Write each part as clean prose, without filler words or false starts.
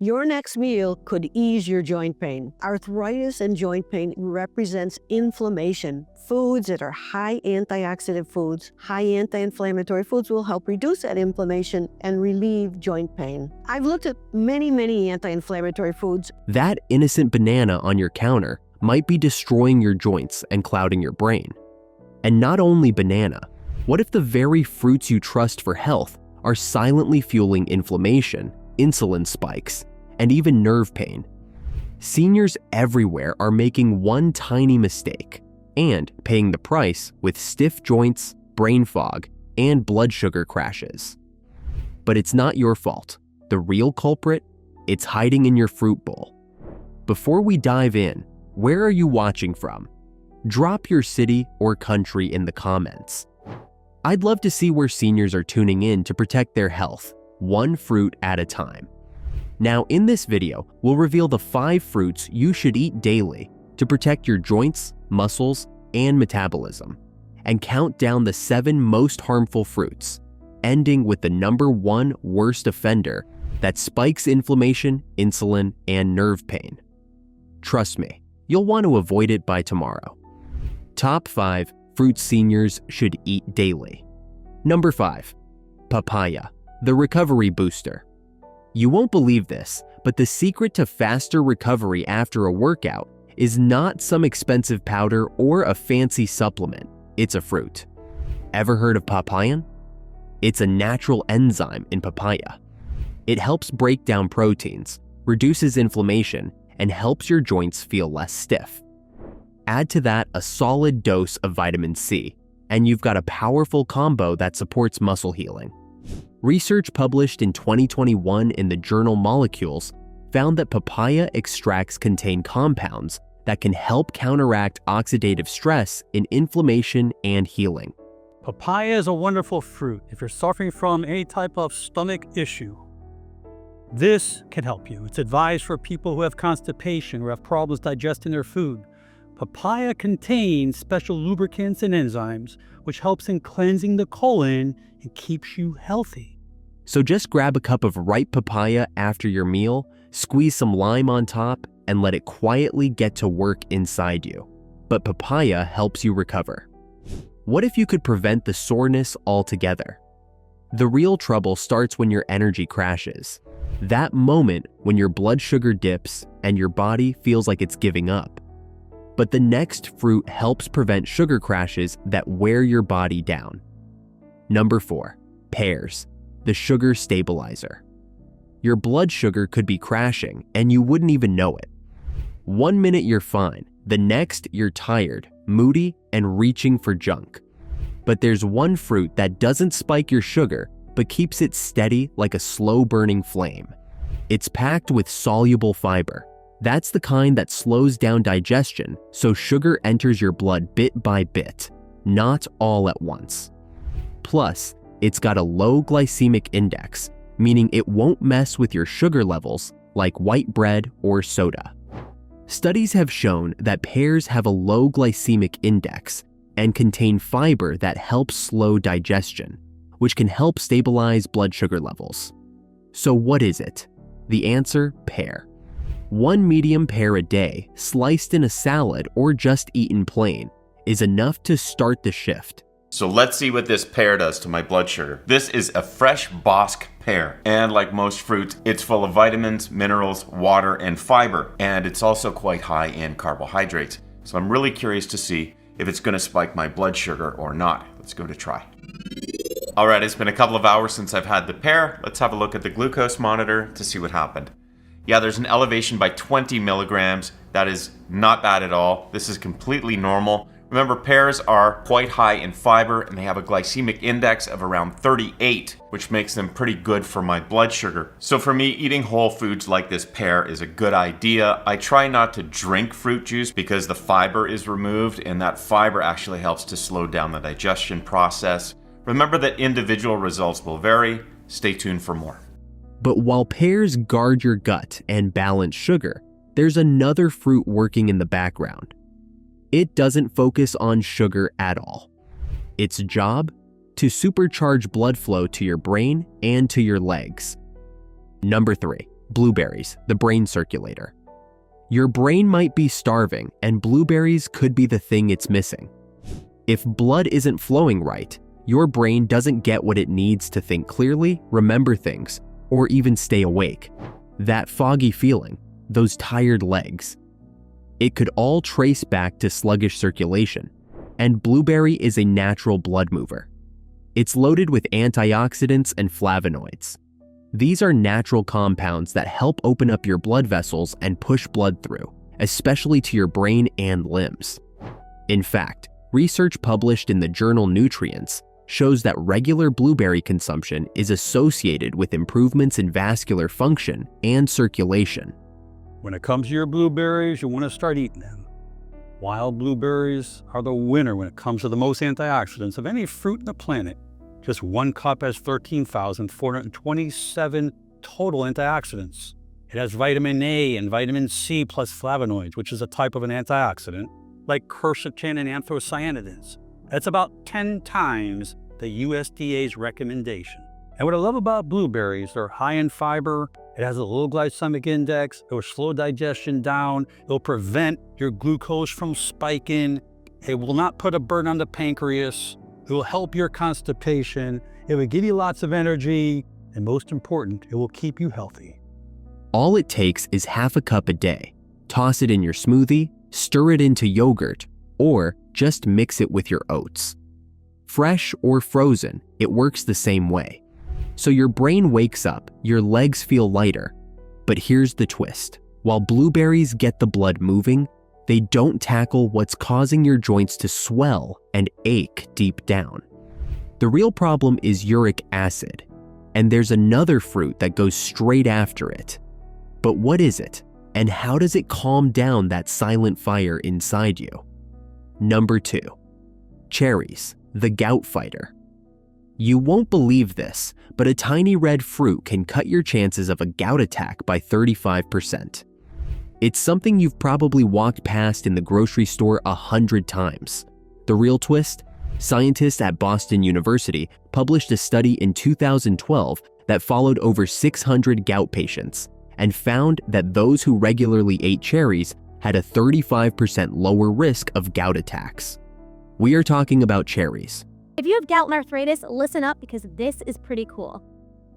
Your next meal could ease your joint pain. Arthritis and joint pain represents inflammation. Foods that are high antioxidant foods, high anti-inflammatory foods will help reduce that inflammation and relieve joint pain. I've looked at many anti-inflammatory foods. That innocent banana on your counter might be destroying your joints and clouding your brain. And not only banana, what if the very fruits you trust for health are silently fueling inflammation, insulin spikes, and even nerve pain? Seniors everywhere are making one tiny mistake and paying the price with stiff joints, brain fog, and blood sugar crashes. But it's not your fault. The real culprit, it's hiding in your fruit bowl. Before we dive in, where are you watching from? Drop your city or country in the comments. I'd love to see where seniors are tuning in to protect their health, one fruit at a time. Now, in this video, we'll reveal the 5 fruits you should eat daily to protect your joints, muscles, and metabolism, and count down the 7 most harmful fruits, ending with the number 1 worst offender that spikes inflammation, insulin, and nerve pain. Trust me, you'll want to avoid it by tomorrow. Top 5 fruits seniors should eat daily. Number 5, papaya, the recovery booster. You won't believe this, but the secret to faster recovery after a workout is not some expensive powder or a fancy supplement. It's a fruit. Ever heard of papayan? It's a natural enzyme in papaya. It helps break down proteins, reduces inflammation, and helps your joints feel less stiff. Add to that a solid dose of vitamin C, and you've got a powerful combo that supports muscle healing. Research published in 2021 in the journal Molecules found that papaya extracts contain compounds that can help counteract oxidative stress in inflammation and healing. Papaya is a wonderful fruit if you're suffering from any type of stomach issue. This can help you. It's advised for people who have constipation or have problems digesting their food. Papaya contains special lubricants and enzymes, which helps in cleansing the colon and keeps you healthy. So just grab a cup of ripe papaya after your meal, squeeze some lime on top, and let it quietly get to work inside you. But papaya helps you recover. What if you could prevent the soreness altogether? The real trouble starts when your energy crashes. That moment when your blood sugar dips and your body feels like it's giving up. But the next fruit helps prevent sugar crashes that wear your body down. Number 4, pears, the sugar stabilizer. Your blood sugar could be crashing and you wouldn't even know it. One minute you're fine, the next you're tired, moody, and reaching for junk. But there's one fruit that doesn't spike your sugar, but keeps it steady like a slow-burning flame. It's packed with soluble fiber. That's the kind that slows down digestion, so sugar enters your blood bit by bit, not all at once. Plus, it's got a low glycemic index, meaning it won't mess with your sugar levels like white bread or soda. Studies have shown that pears have a low glycemic index and contain fiber that helps slow digestion, which can help stabilize blood sugar levels. So what is it? The answer, pear. One medium pear a day, sliced in a salad or just eaten plain, is enough to start the shift. So let's see what this pear does to my blood sugar. This is a fresh Bosc pear, and like most fruits, it's full of vitamins, minerals, water, and fiber, and it's also quite high in carbohydrates. So I'm really curious to see if it's going to spike my blood sugar or not. Let's give it a try. All right, it's been a couple of hours since I've had the pear. Let's have a look at the glucose monitor to see what happened. Yeah, there's an elevation by 20 milligrams. That is not bad at all. This is completely normal. Remember, pears are quite high in fiber and they have a glycemic index of around 38, which makes them pretty good for my blood sugar. So for me, eating whole foods like this pear is a good idea. I try not to drink fruit juice because the fiber is removed, and that fiber actually helps to slow down the digestion process. Remember that individual results will vary. Stay tuned for more. But while pears guard your gut and balance sugar, there's another fruit working in the background. It doesn't focus on sugar at all. Its job? To supercharge blood flow to your brain and to your legs. Number 3, Blueberries, the brain circulator. Your brain might be starving, and blueberries could be the thing it's missing. If blood isn't flowing right, your brain doesn't get what it needs to think clearly, remember things, or even stay awake. That foggy feeling, those tired legs. It could all trace back to sluggish circulation, and blueberry is a natural blood mover. It's loaded with antioxidants and flavonoids. These are natural compounds that help open up your blood vessels and push blood through, especially to your brain and limbs. In fact, research published in the journal Nutrients shows that regular blueberry consumption is associated with improvements in vascular function and circulation. When it comes to your blueberries, you want to start eating them. Wild blueberries are the winner when it comes to the most antioxidants of any fruit on the planet. Just 1 cup has 13,427 total antioxidants. It has vitamin A and vitamin C plus flavonoids, which is a type of an antioxidant, like quercetin and anthocyanidins. That's about 10 times the USDA's recommendation. And what I love about blueberries, they're high in fiber, it has a low glycemic index, it will slow digestion down, it will prevent your glucose from spiking, it will not put a burden on the pancreas, it will help your constipation, it will give you lots of energy, and most important, it will keep you healthy. All it takes is half a cup a day. Toss it in your smoothie, stir it into yogurt, or just mix it with your oats. Fresh or frozen, it works the same way. So your brain wakes up, your legs feel lighter. But here's the twist. While blueberries get the blood moving, they don't tackle what's causing your joints to swell and ache deep down. The real problem is uric acid, and there's another fruit that goes straight after it. But what is it, and how does it calm down that silent fire inside you? Number 2. Cherries, the gout fighter. You won't believe this, but a tiny red fruit can cut your chances of a gout attack by 35%. It's something you've probably walked past in the grocery store 100 times. The real twist? Scientists at Boston University published a study in 2012 that followed over 600 gout patients and found that those who regularly ate cherries had a 35% lower risk of gout attacks. We are talking about cherries. If you have gout and arthritis, listen up because this is pretty cool.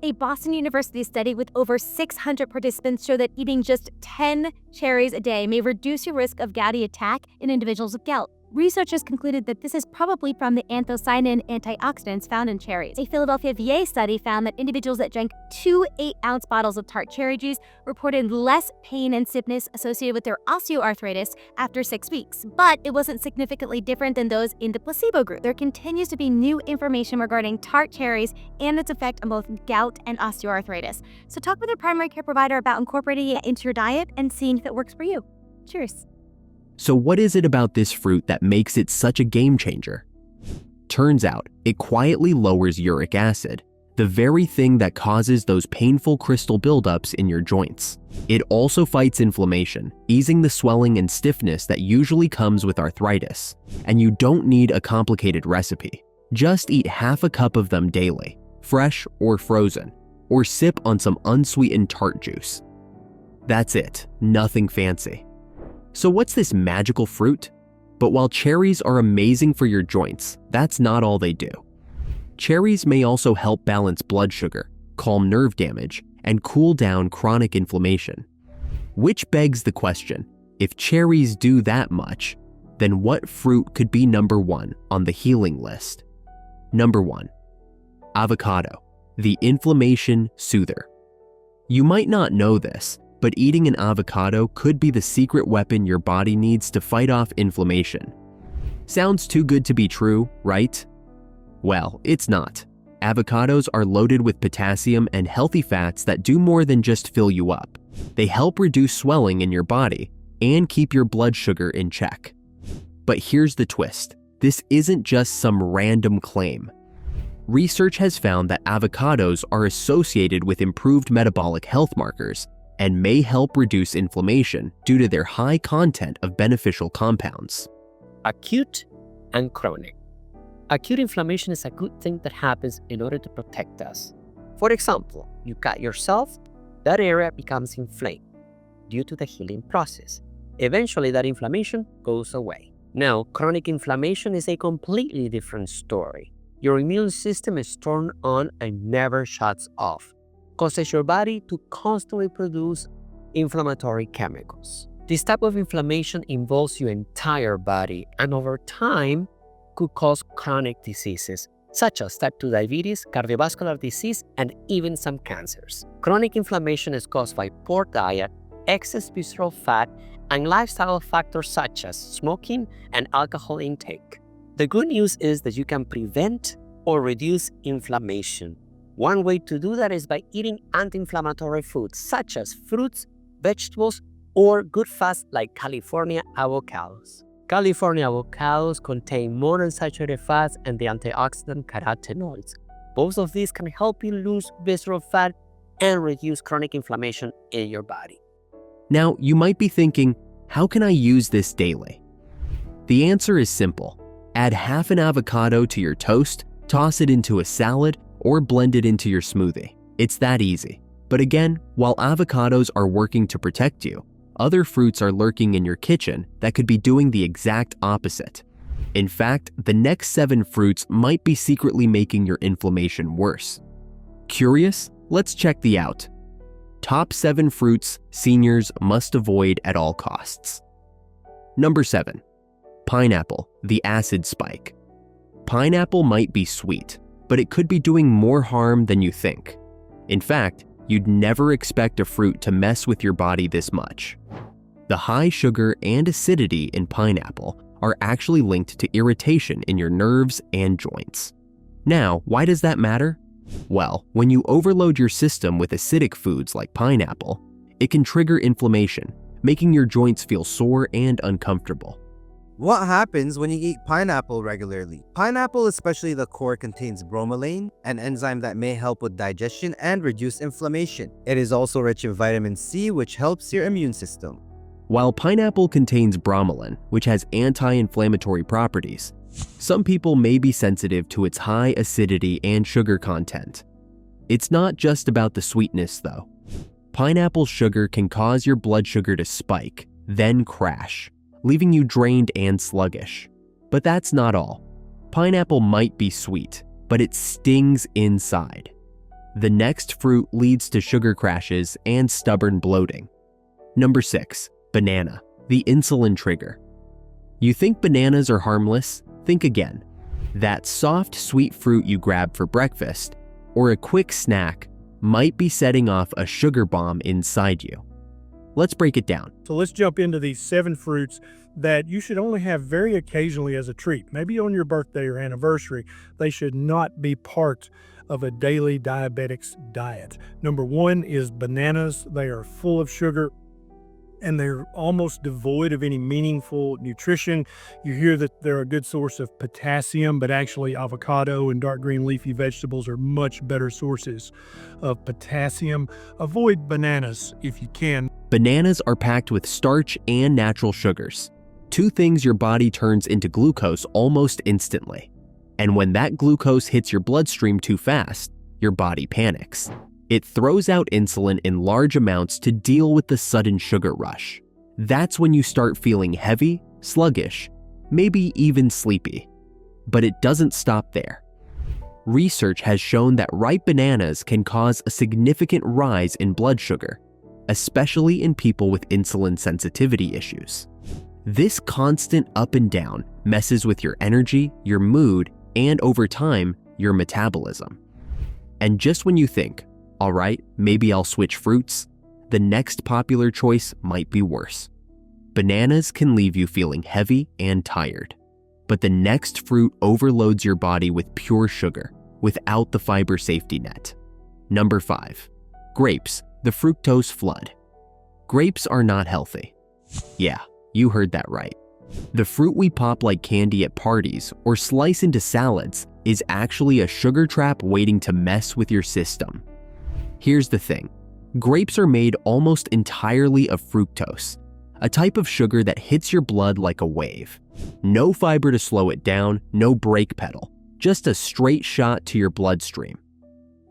A Boston University study with over 600 participants showed that eating just 10 cherries a day may reduce your risk of gouty attack in individuals with gout. Researchers concluded that this is probably from the anthocyanin antioxidants found in cherries. A Philadelphia VA study found that individuals that drank 2 8-ounce bottles of tart cherry juice reported less pain and stiffness associated with their osteoarthritis after 6 weeks. But it wasn't significantly different than those in the placebo group. There continues to be new information regarding tart cherries and its effect on both gout and osteoarthritis. So talk with your primary care provider about incorporating it into your diet and seeing if it works for you. Cheers. So what is it about this fruit that makes it such a game changer? Turns out, it quietly lowers uric acid, the very thing that causes those painful crystal buildups in your joints. It also fights inflammation, easing the swelling and stiffness that usually comes with arthritis. And you don't need a complicated recipe. Just eat half a cup of them daily, fresh or frozen, or sip on some unsweetened tart juice. That's it, nothing fancy. So what's this magical fruit? But while cherries are amazing for your joints, that's not all they do. Cherries may also help balance blood sugar, calm nerve damage, and cool down chronic inflammation. Which begs the question, if cherries do that much, then what fruit could be number 1 on the healing list? Number 1. Avocado, the inflammation soother. You might not know this, but eating an avocado could be the secret weapon your body needs to fight off inflammation. Sounds too good to be true, right? Well, it's not. Avocados are loaded with potassium and healthy fats that do more than just fill you up. They help reduce swelling in your body and keep your blood sugar in check. But here's the twist. This isn't just some random claim. Research has found that avocados are associated with improved metabolic health markers and may help reduce inflammation due to their high content of beneficial compounds. Acute and chronic. Acute inflammation is a good thing that happens in order to protect us. For example, you cut yourself that area becomes inflamed due to the healing process. Eventually, that inflammation goes away. Now, chronic inflammation is a completely different story. Your immune system is turned on and never shuts off, causes your body to constantly produce inflammatory chemicals. This type of inflammation involves your entire body and over time could cause chronic diseases such as type 2 diabetes, cardiovascular disease, and even some cancers. Chronic inflammation is caused by poor diet, excess visceral fat, and lifestyle factors such as smoking and alcohol intake. The good news is that you can prevent or reduce inflammation. One way to do that is by eating anti-inflammatory foods such as fruits, vegetables, or good fats like California avocados. California avocados contain monounsaturated fats and the antioxidant carotenoids. Both of these can help you lose visceral fat and reduce chronic inflammation in your body. Now, you might be thinking, how can I use this daily? The answer is simple. Add half an avocado to your toast, toss it into a salad, or blend it into your smoothie. It's that easy. But again, while avocados are working to protect you, other fruits are lurking in your kitchen that could be doing the exact opposite. In fact, the next 7 fruits might be secretly making your inflammation worse. Curious? Let's check the out. Top 7 fruits seniors must avoid at all costs. Number 7. Pineapple, the acid spike. Pineapple might be sweet, but it could be doing more harm than you think. In fact, you'd never expect a fruit to mess with your body this much. The high sugar and acidity in pineapple are actually linked to irritation in your nerves and joints. Now, why does that matter? Well, when you overload your system with acidic foods like pineapple, it can trigger inflammation, making your joints feel sore and uncomfortable. What happens when you eat pineapple regularly? Pineapple, especially the core, contains bromelain, an enzyme that may help with digestion and reduce inflammation. It is also rich in vitamin C, which helps your immune system. While pineapple contains bromelain, which has anti-inflammatory properties, some people may be sensitive to its high acidity and sugar content. It's not just about the sweetness, though. Pineapple sugar can cause your blood sugar to spike, then crash, leaving you drained and sluggish. But that's not all. Pineapple might be sweet, but it stings inside. The next fruit leads to sugar crashes and stubborn bloating. Number 6. Banana, the insulin trigger. You think bananas are harmless? Think again. That soft, sweet fruit you grab for breakfast or a quick snack might be setting off a sugar bomb inside you. Let's break it down. So let's jump into these 7 fruits that you should only have very occasionally as a treat. Maybe on your birthday or anniversary. They should not be part of a daily diabetic's diet. Number 1 is bananas. They are full of sugar and they're almost devoid of any meaningful nutrition. You hear that they're a good source of potassium, but actually avocado and dark green leafy vegetables are much better sources of potassium. Avoid bananas if you can. Bananas are packed with starch and natural sugars, 2 things your body turns into glucose almost instantly. And when that glucose hits your bloodstream too fast, your body panics. It throws out insulin in large amounts to deal with the sudden sugar rush. That's when you start feeling heavy, sluggish, maybe even sleepy. But it doesn't stop there. Research has shown that ripe bananas can cause a significant rise in blood sugar, especially in people with insulin sensitivity issues. This constant up and down messes with your energy, your mood, and over time, your metabolism. And just when you think, all right, maybe I'll switch fruits, the next popular choice might be worse. Bananas can leave you feeling heavy and tired, but the next fruit overloads your body with pure sugar without the fiber safety net. Number 5. Grapes, the fructose flood. Grapes are not healthy. Yeah, you heard that right. The fruit we pop like candy at parties or slice into salads is actually a sugar trap waiting to mess with your system. Here's the thing. Grapes are made almost entirely of fructose, a type of sugar that hits your blood like a wave. No fiber to slow it down, no brake pedal, just a straight shot to your bloodstream.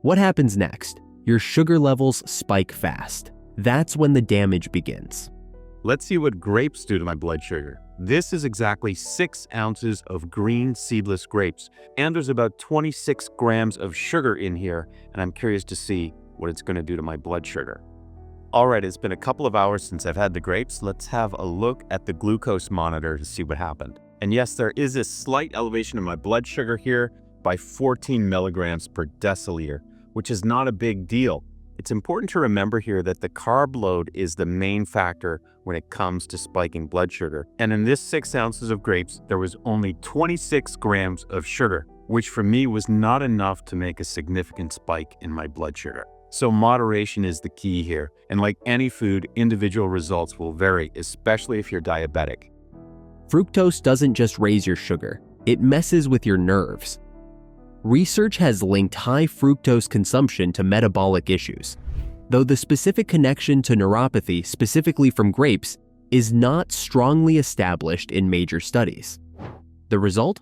What happens next? your sugar levels spike fast. That's when the damage begins. Let's see what grapes do to my blood sugar. This is exactly 6 ounces of green seedless grapes, and there's about 26 grams of sugar in here, and I'm curious to see what it's going to do to my blood sugar. All right, it's been a couple of hours since I've had the grapes. Let's have a look at the glucose monitor to see what happened. And yes, there is a slight elevation in my blood sugar here by 14 milligrams per deciliter, which is not a big deal. It's important to remember here that the carb load is the main factor when it comes to spiking blood sugar. And in this 6 ounces of grapes, there was only 26 grams of sugar, which for me was not enough to make a significant spike in my blood sugar. So moderation is the key here. And like any food, individual results will vary, especially if you're diabetic. Fructose doesn't just raise your sugar, it messes with your nerves. Research has linked high fructose consumption to metabolic issues, though the specific connection to neuropathy, specifically from grapes, is not strongly established in major studies. The result?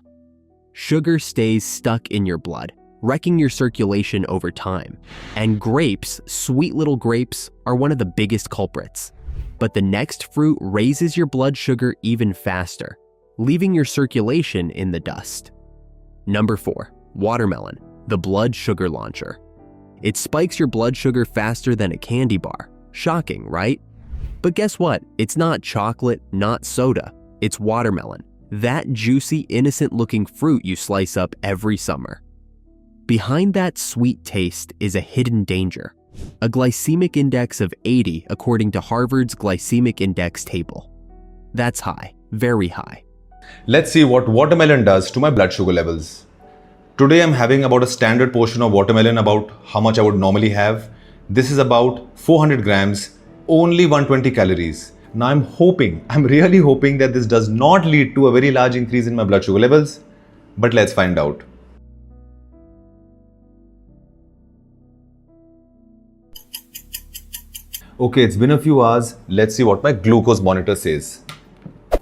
Sugar stays stuck in your blood, wrecking your circulation over time. And grapes, sweet little grapes, are one of the biggest culprits. But the next fruit raises your blood sugar even faster, leaving your circulation in the dust. Number 4. Watermelon, the blood sugar launcher. It spikes your blood sugar faster than a candy bar. Shocking, right? But guess what? It's not chocolate, not soda. It's watermelon. That juicy, innocent-looking fruit you slice up every summer. Behind that sweet taste is a hidden danger. A glycemic index of 80 according to Harvard's glycemic index table. That's high, very high. Let's see what watermelon does to my blood sugar levels. Today I'm having about a standard portion of watermelon, about how much I would normally have. This is about 400 grams, only 120 calories. Now I'm really hoping that this does not lead to a very large increase in my blood sugar levels, but let's find out. Okay, it's been a few hours. Let's see what my glucose monitor says.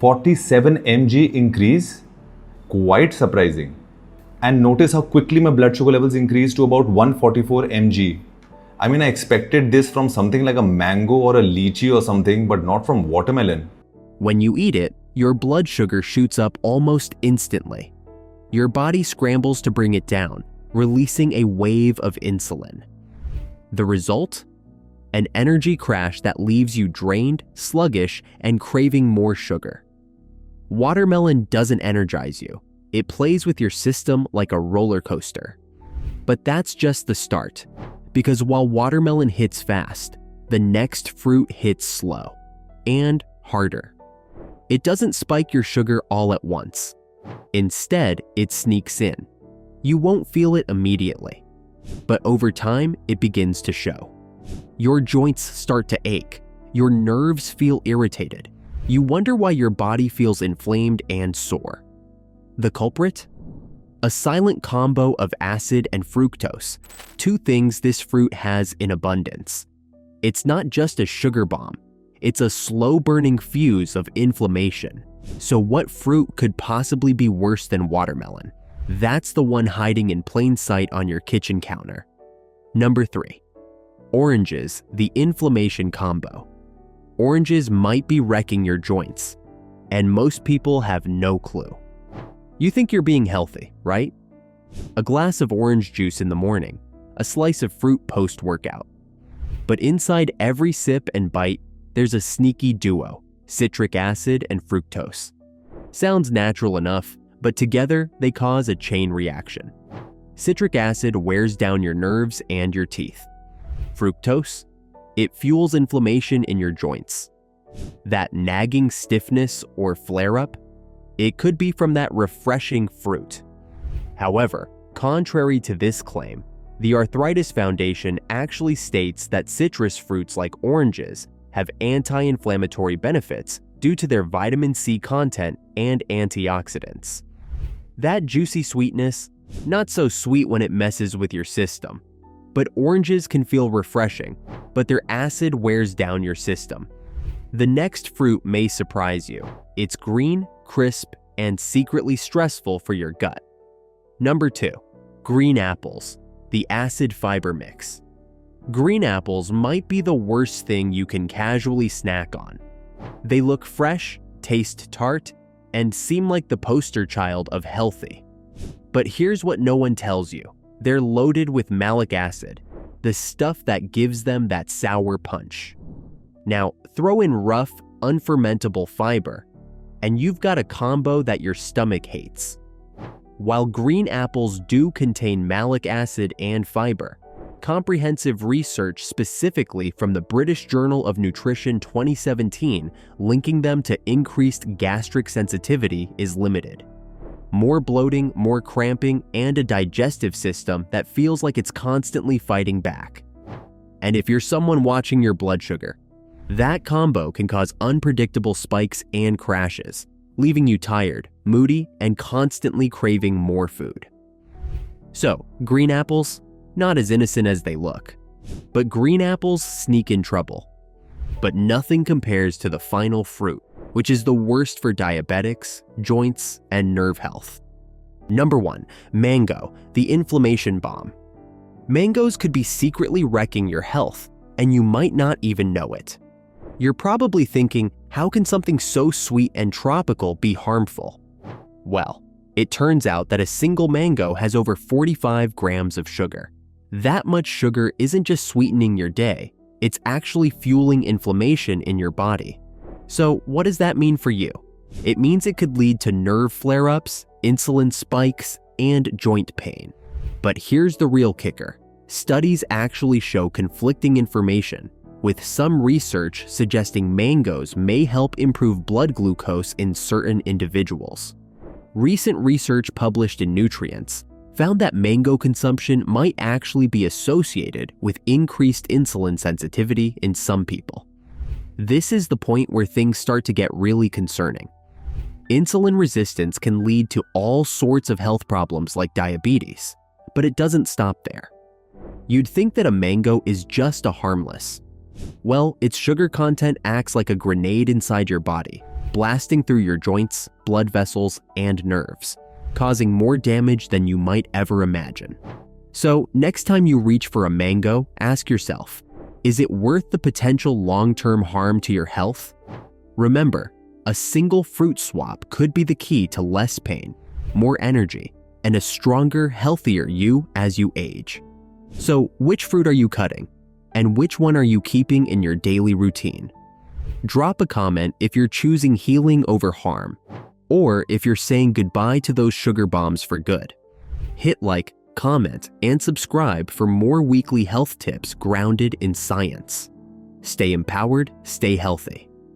47 mg increase, quite surprising. And notice how quickly my blood sugar levels increased to about 144 mg. I mean, I expected this from something like a mango or a lychee or something, but not from watermelon. When you eat it, your blood sugar shoots up almost instantly. Your body scrambles to bring it down, releasing a wave of insulin. The result? An energy crash that leaves you drained, sluggish, and craving more sugar. Watermelon doesn't energize you. It plays with your system like a roller coaster. But that's just the start, because while watermelon hits fast, the next fruit hits slow and harder. It doesn't spike your sugar all at once. Instead, it sneaks in. You won't feel it immediately, but over time, it begins to show. Your joints start to ache. Your nerves feel irritated. You wonder why your body feels inflamed and sore. The culprit? A silent combo of acid and fructose, 2 things this fruit has in abundance. It's not just a sugar bomb, it's a slow-burning fuse of inflammation. So what fruit could possibly be worse than watermelon? That's the one hiding in plain sight on your kitchen counter. Number 3. Oranges, the inflammation combo. Oranges might be wrecking your joints, and most people have no clue. You think you're being healthy, right? A glass of orange juice in the morning, a slice of fruit post-workout. But inside every sip and bite, there's a sneaky duo, citric acid and fructose. Sounds natural enough, but together they cause a chain reaction. Citric acid wears down your nerves and your teeth. Fructose? It fuels inflammation in your joints. That nagging stiffness or flare-up? It could be from that refreshing fruit. However, contrary to this claim, the Arthritis Foundation actually states that citrus fruits like oranges have anti-inflammatory benefits due to their vitamin C content and antioxidants. That juicy sweetness, not so sweet when it messes with your system. But oranges can feel refreshing, but their acid wears down your system. The next fruit may surprise you. It's green, crisp, and secretly stressful for your gut. Number 2. Green apples, the acid fiber mix. Green apples might be the worst thing you can casually snack on. They look fresh, taste tart, and seem like the poster child of healthy. But here's what no one tells you. They're loaded with malic acid, the stuff that gives them that sour punch. Now, throw in rough, unfermentable fiber, and you've got a combo that your stomach hates. While green apples do contain malic acid and fiber, comprehensive research specifically from the British Journal of Nutrition 2017 linking them to increased gastric sensitivity is limited. More bloating, more cramping, and a digestive system that feels like it's constantly fighting back. And if you're someone watching your blood sugar, that combo can cause unpredictable spikes and crashes, leaving you tired, moody, and constantly craving more food. So, green apples, not as innocent as they look. But green apples sneak in trouble. But nothing compares to the final fruit, which is the worst for diabetics, joints, and nerve health. Number 1, mango, the inflammation bomb. Mangoes could be secretly wrecking your health, and you might not even know it. You're probably thinking, how can something so sweet and tropical be harmful? Well, it turns out that a single mango has over 45 grams of sugar. That much sugar isn't just sweetening your day, it's actually fueling inflammation in your body. So what does that mean for you? It means it could lead to nerve flare-ups, insulin spikes, and joint pain. But here's the real kicker. Studies actually show conflicting information, with some research suggesting mangoes may help improve blood glucose in certain individuals. Recent research published in Nutrients found that mango consumption might actually be associated with increased insulin sensitivity in some people. This is the point where things start to get really concerning. Insulin resistance can lead to all sorts of health problems like diabetes, but it doesn't stop there. You'd think that a mango is just a harmless. Well, its sugar content acts like a grenade inside your body, blasting through your joints, blood vessels, and nerves, causing more damage than you might ever imagine. So, next time you reach for a mango, ask yourself, is it worth the potential long-term harm to your health? Remember, a single fruit swap could be the key to less pain, more energy, and a stronger, healthier you as you age. So, which fruit are you cutting? And which one are you keeping in your daily routine? Drop a comment if you're choosing healing over harm, or if you're saying goodbye to those sugar bombs for good. Hit like, comment, and subscribe for more weekly health tips grounded in science. Stay empowered, stay healthy.